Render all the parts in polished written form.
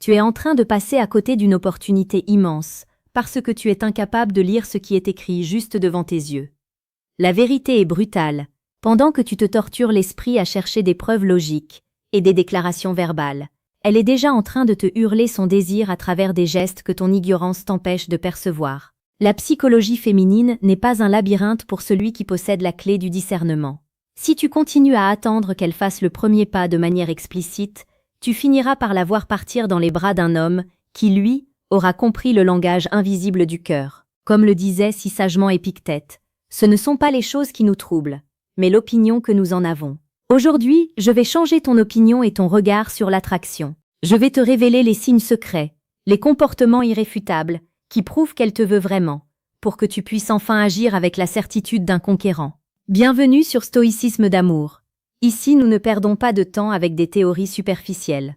Tu es en train de passer à côté d'une opportunité immense, parce que tu es incapable de lire ce qui est écrit juste devant tes yeux. La vérité est brutale, pendant que tu te tortures l'esprit à chercher des preuves logiques et des déclarations verbales. Elle est déjà en train de te hurler son désir à travers des gestes que ton ignorance t'empêche de percevoir. La psychologie féminine n'est pas un labyrinthe pour celui qui possède la clé du discernement. Si tu continues à attendre qu'elle fasse le premier pas de manière explicite, tu finiras par la voir partir dans les bras d'un homme qui, lui, aura compris le langage invisible du cœur. Comme le disait si sagement Épictète, ce ne sont pas les choses qui nous troublent, mais l'opinion que nous en avons. Aujourd'hui, je vais changer ton opinion et ton regard sur l'attraction. Je vais te révéler les signes secrets, les comportements irréfutables, qui prouvent qu'elle te veut vraiment, pour que tu puisses enfin agir avec la certitude d'un conquérant. Bienvenue sur Stoïcisme d'amour. Ici, nous ne perdons pas de temps avec des théories superficielles.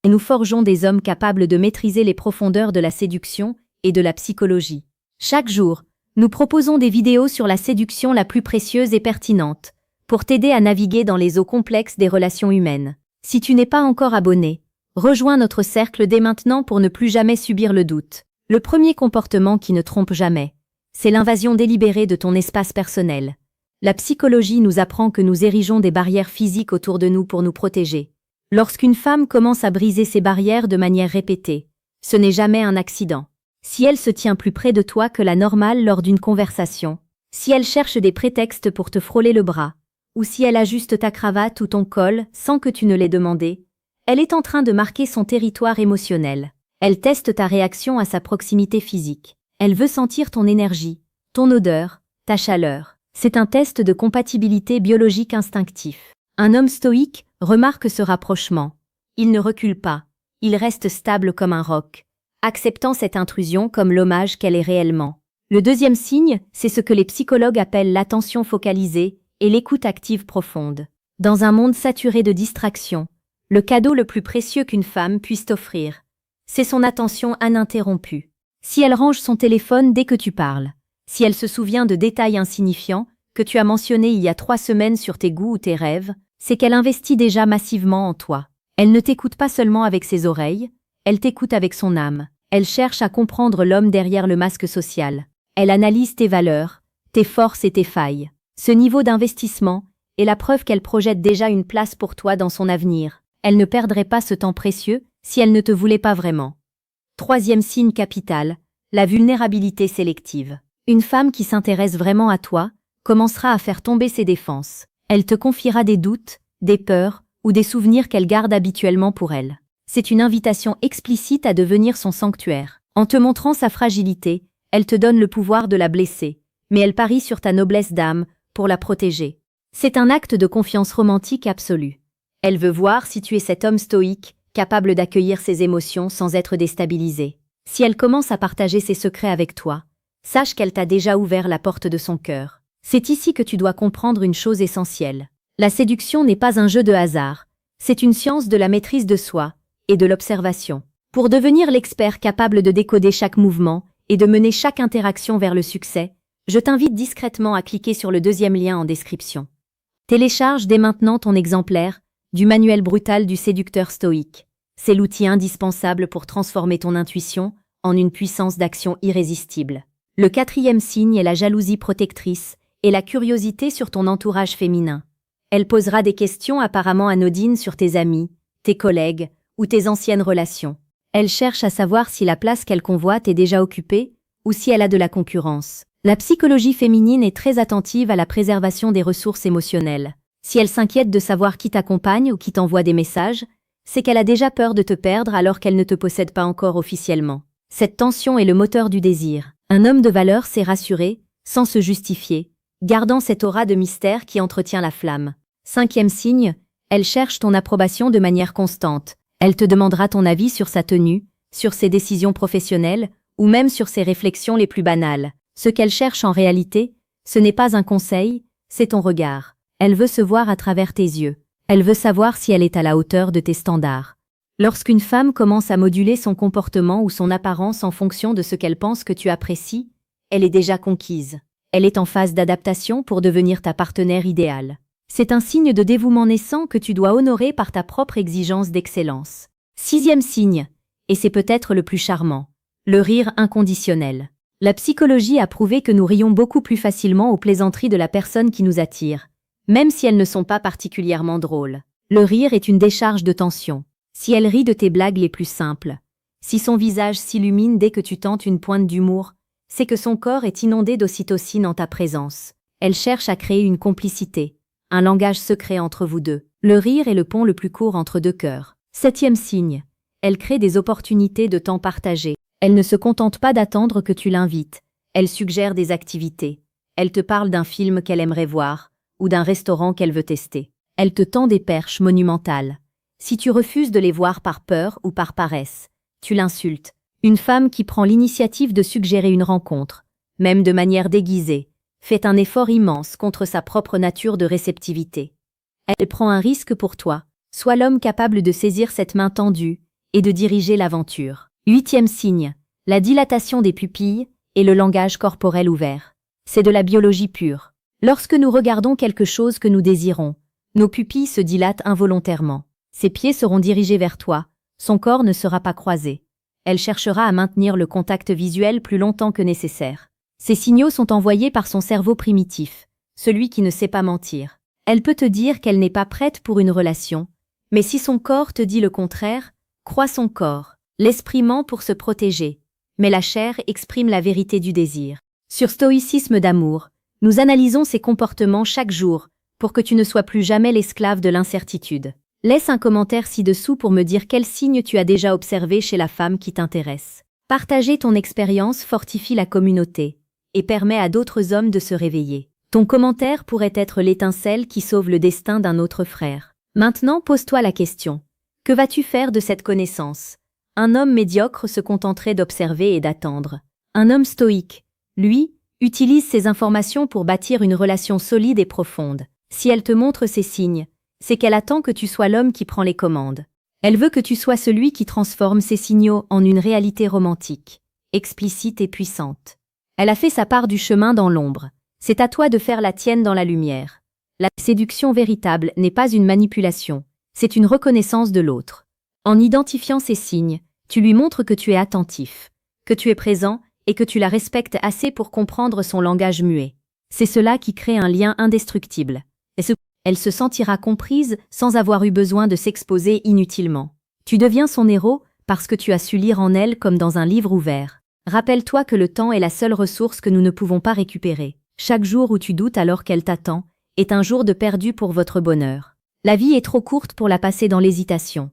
Et nous forgeons des hommes capables de maîtriser les profondeurs de la séduction et de la psychologie. Chaque jour, nous proposons des vidéos sur la séduction la plus précieuse et pertinente, pour t'aider à naviguer dans les eaux complexes des relations humaines. Si tu n'es pas encore abonné, rejoins notre cercle dès maintenant pour ne plus jamais subir le doute. Le premier comportement qui ne trompe jamais, c'est l'invasion délibérée de ton espace personnel. La psychologie nous apprend que nous érigeons des barrières physiques autour de nous pour nous protéger. Lorsqu'une femme commence à briser ces barrières de manière répétée, ce n'est jamais un accident. Si elle se tient plus près de toi que la normale lors d'une conversation, si elle cherche des prétextes pour te frôler le bras, ou si elle ajuste ta cravate ou ton col sans que tu ne l'aies demandé, elle est en train de marquer son territoire émotionnel. Elle teste ta réaction à sa proximité physique. Elle veut sentir ton énergie, ton odeur, ta chaleur. C'est un test de compatibilité biologique instinctif. Un homme stoïque remarque ce rapprochement. Il ne recule pas. Il reste stable comme un roc, acceptant cette intrusion comme l'hommage qu'elle est réellement. Le deuxième signe, c'est ce que les psychologues appellent l'attention focalisée et l'écoute active profonde. Dans un monde saturé de distractions, le cadeau le plus précieux qu'une femme puisse t'offrir, c'est son attention ininterrompue. Si elle range son téléphone dès que tu parles, si elle se souvient de détails insignifiants que tu as mentionnés il y a 3 semaines sur tes goûts ou tes rêves, c'est qu'elle investit déjà massivement en toi. Elle ne t'écoute pas seulement avec ses oreilles, elle t'écoute avec son âme. Elle cherche à comprendre l'homme derrière le masque social. Elle analyse tes valeurs, tes forces et tes failles. Ce niveau d'investissement est la preuve qu'elle projette déjà une place pour toi dans son avenir. Elle ne perdrait pas ce temps précieux si elle ne te voulait pas vraiment. Troisième signe capital, la vulnérabilité sélective. Une femme qui s'intéresse vraiment à toi commencera à faire tomber ses défenses. Elle te confiera des doutes, des peurs ou des souvenirs qu'elle garde habituellement pour elle. C'est une invitation explicite à devenir son sanctuaire. En te montrant sa fragilité, elle te donne le pouvoir de la blesser, mais elle parie sur ta noblesse d'âme pour la protéger. C'est un acte de confiance romantique absolue. Elle veut voir si tu es cet homme stoïque, capable d'accueillir ses émotions sans être déstabilisé. Si elle commence à partager ses secrets avec toi, sache qu'elle t'a déjà ouvert la porte de son cœur. C'est ici que tu dois comprendre une chose essentielle. La séduction n'est pas un jeu de hasard, c'est une science de la maîtrise de soi et de l'observation. Pour devenir l'expert capable de décoder chaque mouvement et de mener chaque interaction vers le succès, je t'invite discrètement à cliquer sur le deuxième lien en description. Télécharge dès maintenant ton exemplaire du manuel brutal du séducteur stoïque. C'est l'outil indispensable pour transformer ton intuition en une puissance d'action irrésistible. Le quatrième signe est la jalousie protectrice et la curiosité sur ton entourage féminin. Elle posera des questions apparemment anodines sur tes amis, tes collègues ou tes anciennes relations. Elle cherche à savoir si la place qu'elle convoite est déjà occupée ou si elle a de la concurrence. La psychologie féminine est très attentive à la préservation des ressources émotionnelles. Si elle s'inquiète de savoir qui t'accompagne ou qui t'envoie des messages, c'est qu'elle a déjà peur de te perdre alors qu'elle ne te possède pas encore officiellement. Cette tension est le moteur du désir. Un homme de valeur sait rassurer, sans se justifier, gardant cette aura de mystère qui entretient la flamme. Cinquième signe, elle cherche ton approbation de manière constante. Elle te demandera ton avis sur sa tenue, sur ses décisions professionnelles, ou même sur ses réflexions les plus banales. Ce qu'elle cherche en réalité, ce n'est pas un conseil, c'est ton regard. Elle veut se voir à travers tes yeux. Elle veut savoir si elle est à la hauteur de tes standards. Lorsqu'une femme commence à moduler son comportement ou son apparence en fonction de ce qu'elle pense que tu apprécies, elle est déjà conquise. Elle est en phase d'adaptation pour devenir ta partenaire idéale. C'est un signe de dévouement naissant que tu dois honorer par ta propre exigence d'excellence. Sixième signe, et c'est peut-être le plus charmant. Le rire inconditionnel. La psychologie a prouvé que nous rions beaucoup plus facilement aux plaisanteries de la personne qui nous attire, même si elles ne sont pas particulièrement drôles. Le rire est une décharge de tension. Si elle rit de tes blagues les plus simples, si son visage s'illumine dès que tu tentes une pointe d'humour, c'est que son corps est inondé d'ocytocine en ta présence. Elle cherche à créer une complicité, un langage secret entre vous deux. Le rire est le pont le plus court entre deux cœurs. 7e signe. Elle crée des opportunités de temps partagé. Elle ne se contente pas d'attendre que tu l'invites. Elle suggère des activités. Elle te parle d'un film qu'elle aimerait voir, ou d'un restaurant qu'elle veut tester. Elle te tend des perches monumentales. Si tu refuses de les voir par peur ou par paresse, tu l'insultes. Une femme qui prend l'initiative de suggérer une rencontre, même de manière déguisée, fait un effort immense contre sa propre nature de réceptivité. Elle prend un risque pour toi. Sois l'homme capable de saisir cette main tendue et de diriger l'aventure. 8e signe. La dilatation des pupilles et le langage corporel ouvert. C'est de la biologie pure. Lorsque nous regardons quelque chose que nous désirons, nos pupilles se dilatent involontairement. Ses pieds seront dirigés vers toi, son corps ne sera pas croisé. Elle cherchera à maintenir le contact visuel plus longtemps que nécessaire. Ces signaux sont envoyés par son cerveau primitif, celui qui ne sait pas mentir. Elle peut te dire qu'elle n'est pas prête pour une relation, mais si son corps te dit le contraire, crois son corps. L'esprit ment pour se protéger, mais la chair exprime la vérité du désir. Sur Stoïcisme d'amour, nous analysons ses comportements chaque jour pour que tu ne sois plus jamais l'esclave de l'incertitude. Laisse un commentaire ci-dessous pour me dire quels signes tu as déjà observés chez la femme qui t'intéresse. Partager ton expérience fortifie la communauté et permet à d'autres hommes de se réveiller. Ton commentaire pourrait être l'étincelle qui sauve le destin d'un autre frère. Maintenant, pose-toi la question. Que vas-tu faire de cette connaissance ? Un homme médiocre se contenterait d'observer et d'attendre. Un homme stoïque, lui, utilise ces informations pour bâtir une relation solide et profonde. Si elle te montre ces signes, c'est qu'elle attend que tu sois l'homme qui prend les commandes. Elle veut que tu sois celui qui transforme ces signaux en une réalité romantique, explicite et puissante. Elle a fait sa part du chemin dans l'ombre. C'est à toi de faire la tienne dans la lumière. La séduction véritable n'est pas une manipulation, c'est une reconnaissance de l'autre. En identifiant ces signes, tu lui montres que tu es attentif, que tu es présent et que tu la respectes assez pour comprendre son langage muet. C'est cela qui crée un lien indestructible. Elle se sentira comprise sans avoir eu besoin de s'exposer inutilement. Tu deviens son héros parce que tu as su lire en elle comme dans un livre ouvert. Rappelle-toi que le temps est la seule ressource que nous ne pouvons pas récupérer. Chaque jour où tu doutes alors qu'elle t'attend est un jour de perdu pour votre bonheur. La vie est trop courte pour la passer dans l'hésitation.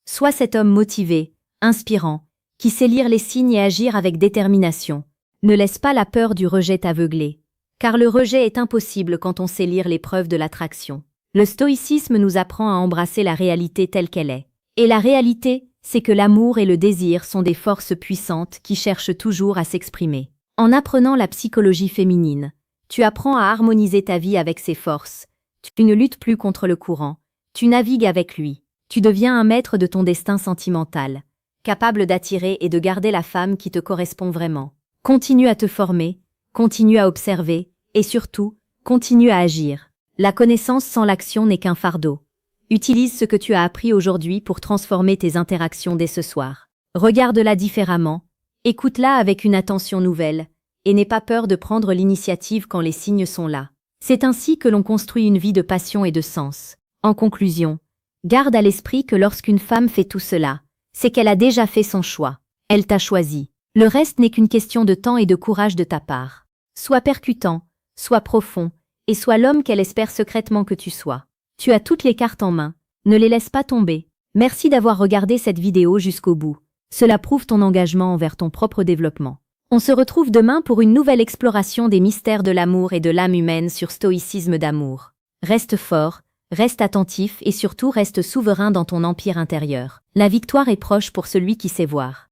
Sois cet homme motivé, inspirant, qui sait lire les signes et agir avec détermination. Ne laisse pas la peur du rejet t'aveugler, car le rejet est impossible quand on sait lire les preuves de l'attraction. Le stoïcisme nous apprend à embrasser la réalité telle qu'elle est. Et la réalité, c'est que l'amour et le désir sont des forces puissantes qui cherchent toujours à s'exprimer. En apprenant la psychologie féminine, tu apprends à harmoniser ta vie avec ses forces. Tu ne luttes plus contre le courant, tu navigues avec lui. Tu deviens un maître de ton destin sentimental, capable d'attirer et de garder la femme qui te correspond vraiment. Continue à te former, continue à observer, et surtout, continue à agir. La connaissance sans l'action n'est qu'un fardeau. Utilise ce que tu as appris aujourd'hui pour transformer tes interactions dès ce soir. Regarde-la différemment, écoute-la avec une attention nouvelle, et n'aie pas peur de prendre l'initiative quand les signes sont là. C'est ainsi que l'on construit une vie de passion et de sens. En conclusion, garde à l'esprit que lorsqu'une femme fait tout cela, c'est qu'elle a déjà fait son choix. Elle t'a choisi. Le reste n'est qu'une question de temps et de courage de ta part. Sois percutant, sois profond, et sois l'homme qu'elle espère secrètement que tu sois. Tu as toutes les cartes en main, ne les laisse pas tomber. Merci d'avoir regardé cette vidéo jusqu'au bout. Cela prouve ton engagement envers ton propre développement. On se retrouve demain pour une nouvelle exploration des mystères de l'amour et de l'âme humaine sur Stoïcisme d'amour. Reste fort, reste attentif et surtout reste souverain dans ton empire intérieur. La victoire est proche pour celui qui sait voir.